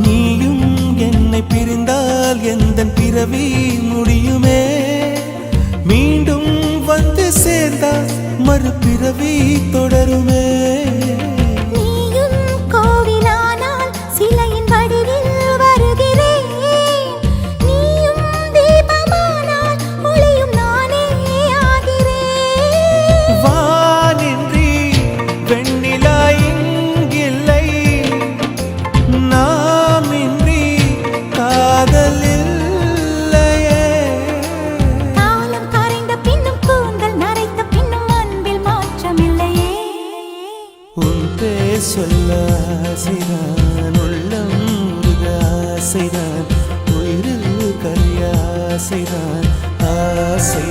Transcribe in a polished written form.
நீயும் என்னை பிரிந்தால் எந்தன் பிறவி முடியுமே. மீண்டும் வந்து சேர்ந்தால் மறுபிறவி தொடருமே. நீயும் கோவிலானால் சிலையின் வடிவில் வருகிறேன். நீயும் தீபமானால் ஒளியும் நானே ஆகிறேன். வானின்றி வெண்ணிலா இங்கில்லை, நாமின்றி காதல் இல்லையே. காலம் கரைந்த பின்னும் கூந்தல் நரைத்த பின்னும் அன்பில் மாற்றமில்லையே. உன் பேர் சொல்ல ஆசைதான், உள்ளம் உருக ஆசைதான், உயிரில் கரிய ஆசைதான், ஆசை